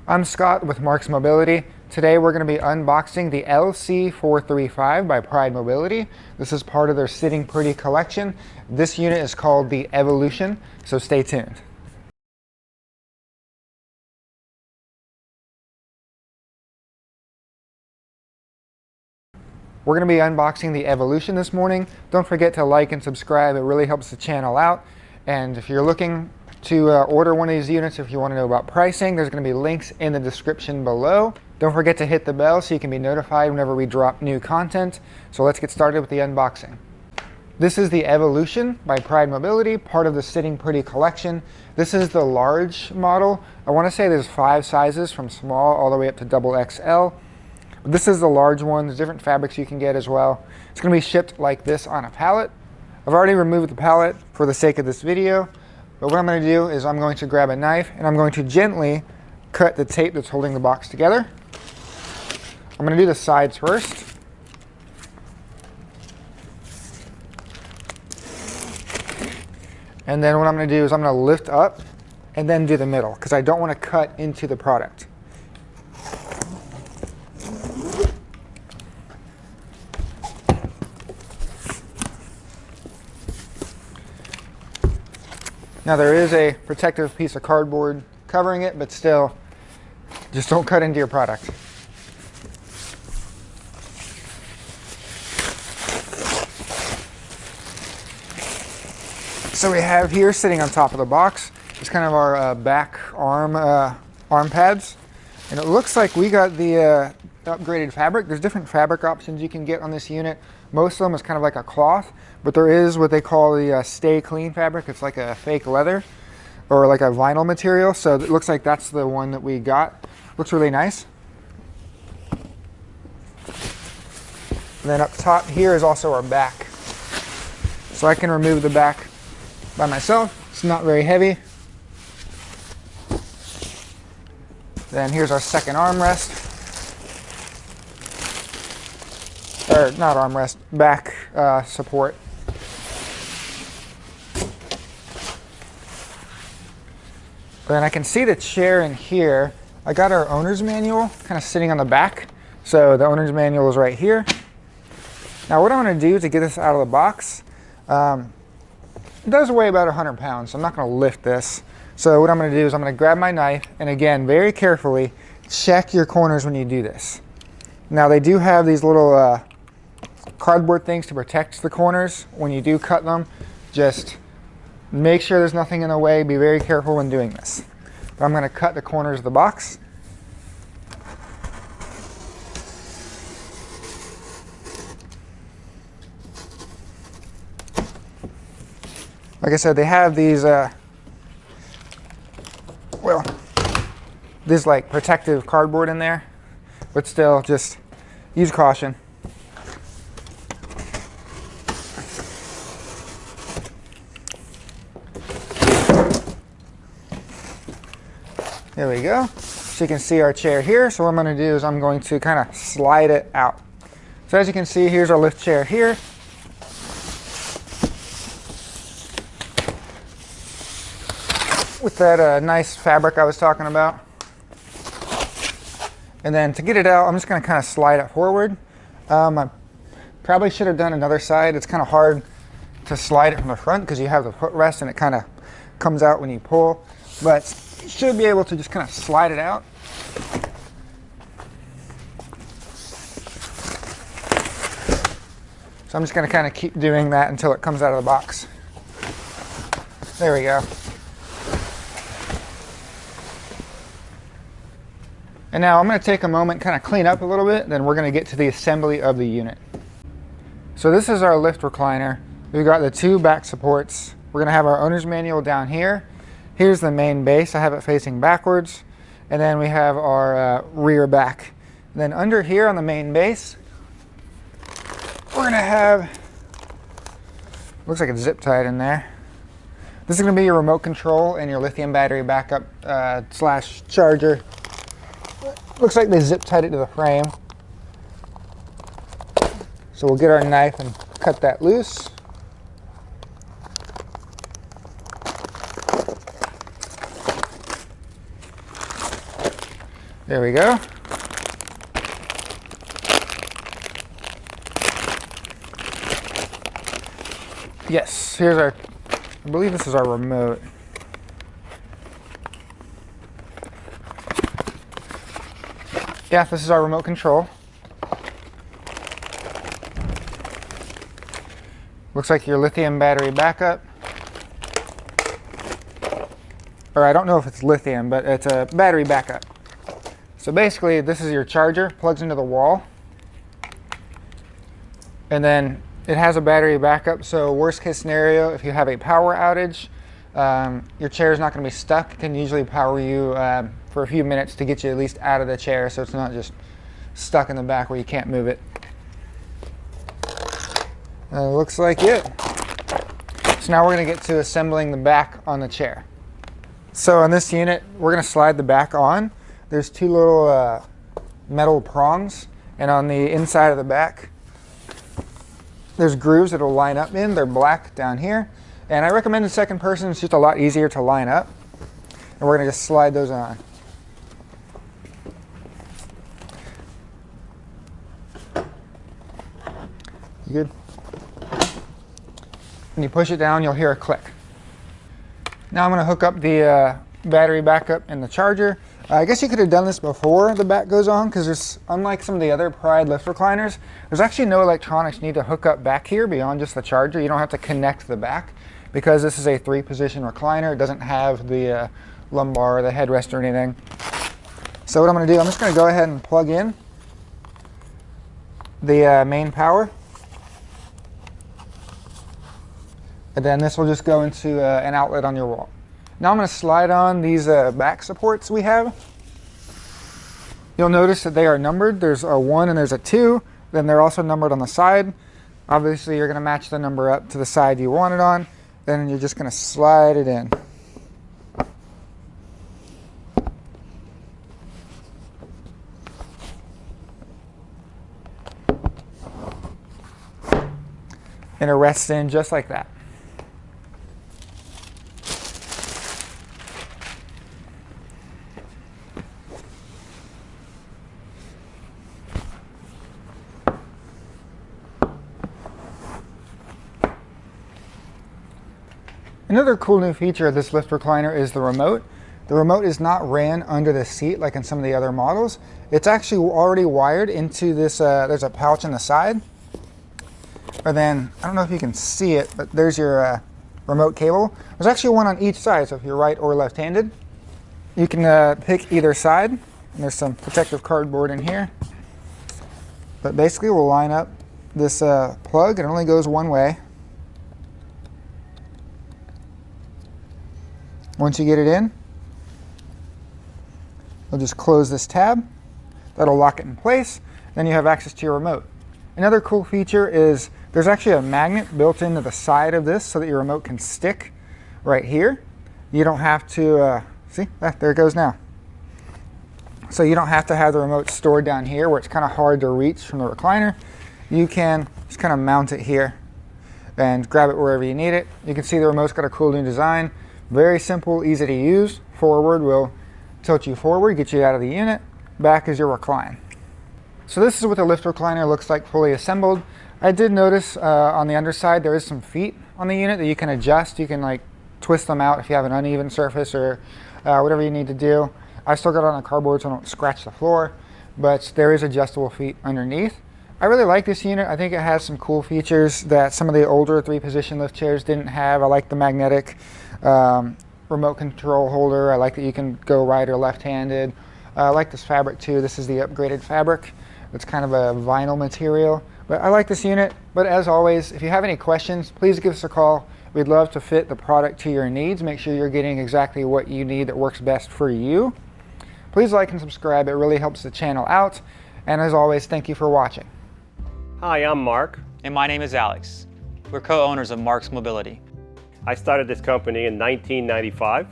I'm Scott with Marc's Mobility. Today we're going to be unboxing the LC435 by Pride Mobility. This is part of their Sitting Pretty collection. This unit is called the Evolution, so stay tuned. We're going to be unboxing the Evolution this morning. Don't forget to like and subscribe. It really helps the channel out. And if you're looking to order one of these units, if you want to know about pricing, there's going to be links in the description below. Don't forget to hit the bell so you can be notified whenever we drop new content. So let's get started with the unboxing. This is the Evolution by Pride Mobility, part of the Sitting Pretty collection. This is the large model. I want to say there's 5 sizes from small all the way up to double XL. This is the large one. There's different fabrics you can get as well. It's going to be shipped like this on a pallet. I've already removed the pallet for the sake of this video. But what I'm going to do is I'm going to grab a knife and I'm going to gently cut the tape that's holding the box together. I'm going to do the sides first. And then what I'm going to do is I'm going to lift up and then do the middle because I don't want to cut into the product. Now there is a protective piece of cardboard covering it, but still, just don't cut into your product. So we have here sitting on top of the box, it's kind of our back arm pads. And it looks like we got the upgraded fabric. There's different fabric options you can get on this unit. Most of them is kind of like a cloth, but there is what they call the Stay Clean fabric. It's like a fake leather or like a vinyl material. So it looks like that's the one that we got. Looks really nice. And then up top here is also our back. So I can remove the back by myself. It's not very heavy. Then here's our second armrest. Or not armrest, back support. Then I can see the chair in here. I got our owner's manual kind of sitting on the back. So the owner's manual is right here. Now what I'm going to do to get this out of the box, it does weigh about 100 pounds, so I'm not going to lift this. So what I'm going to do is I'm going to grab my knife and again, very carefully, check your corners when you do this. Now they do have these little cardboard things to protect the corners when you do cut them. Just make sure there's nothing in the way. Be very careful when doing this. But I'm going to cut the corners of the box. Like I said, they have these this like protective cardboard in there, but still just use caution. There we go. So you can see our chair here. So what I'm going to do is I'm going to kind of slide it out. So as you can see, here's our lift chair here. With that nice fabric I was talking about. And then to get it out, I'm just going to kind of slide it forward. I probably should have done another side. It's kind of hard to slide it from the front because you have the footrest and it kind of comes out when you pull. But you should be able to just kind of slide it out. So I'm just going to kind of keep doing that until it comes out of the box. There we go. And now I'm going to take a moment, kind of clean up a little bit, then we're going to get to the assembly of the unit. So this is our lift recliner. We've got the 2 back supports. We're going to have our owner's manual down here. Here's the main base. I have it facing backwards. And then we have our rear back. And then under here on the main base, we're going to have, looks like it's zip tied in there. This is going to be your remote control and your lithium battery backup slash charger. Looks like they zip tied it to the frame. So we'll get our knife and cut that loose. There we go. Yes, here's our, I believe this is our remote. Yeah, this is our remote control. Looks like your lithium battery backup. Or I don't know if it's lithium, but it's a battery backup. So basically, this is your charger, plugs into the wall. And then it has a battery backup, so worst case scenario, if you have a power outage, your chair is not going to be stuck. It can usually power you for a few minutes to get you at least out of the chair, so it's not just stuck in the back where you can't move it. Looks like it. So now we're going to get to assembling the back on the chair. So on this unit, we're going to slide the back on. There's two little metal prongs, and on the inside of the back, there's grooves that will line up in. They're black down here. And I recommend the second person. It's just a lot easier to line up. And we're going to just slide those on. You good? When you push it down, you'll hear a click. Now I'm going to hook up the battery backup and the charger. I guess you could have done this before the back goes on, because there's, unlike some of the other Pride lift recliners, there's actually no electronics you need to hook up back here beyond just the charger. You don't have to connect the back, because this is a 3-position recliner. It doesn't have the lumbar or the headrest or anything. So what I'm going to do, I'm just going to go ahead and plug in the main power. And then this will just go into an outlet on your wall. Now I'm going to slide on these back supports we have. You'll notice that they are numbered. There's a 1 and there's a 2. Then they're also numbered on the side. Obviously you're going to match the number up to the side you want it on. Then you're just going to slide it in. And it rests in just like that. Another cool new feature of this lift recliner is the remote. The remote is not ran under the seat like in some of the other models. It's actually already wired into this, there's a pouch on the side. Or then, I don't know if you can see it, but there's your remote cable. There's actually one on each side, so if you're right or left-handed, you can pick either side. And there's some protective cardboard in here. But basically we'll line up this plug. It only goes one way. Once you get it in, you'll just close this tab. That'll lock it in place. Then you have access to your remote. Another cool feature is there's actually a magnet built into the side of this so that your remote can stick right here. You don't have to, see, there it goes now. So you don't have to have the remote stored down here where it's kind of hard to reach from the recliner. You can just kind of mount it here and grab it wherever you need it. You can see the remote's got a cool new design. Very simple, easy to use. Forward will tilt you forward, get you out of the unit. Back is your recline. So this is what the lift recliner looks like fully assembled. I did notice on the underside there is some feet on the unit that you can adjust. You can like twist them out if you have an uneven surface or whatever you need to do. I still got it on the cardboard so I don't scratch the floor, but there is adjustable feet underneath. I really like this unit. I think it has some cool features that some of the older 3-position lift chairs didn't have. I like the magnetic remote control holder. I like that you can go right or left-handed. I like this fabric too. This is the upgraded fabric. It's kind of a vinyl material. But I like this unit. But as always, if you have any questions, please give us a call. We'd love to fit the product to your needs. Make sure you're getting exactly what you need that works best for you. Please like and subscribe. It really helps the channel out. And as always, thank you for watching. Hi, I'm Mark. And my name is Alex. We're co-owners of Marc's Mobility. I started this company in 1995.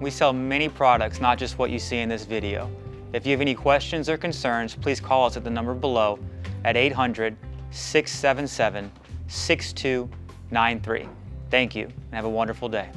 We sell many products, not just what you see in this video. If you have any questions or concerns, please call us at the number below at 800-677-6293. Thank you, and have a wonderful day.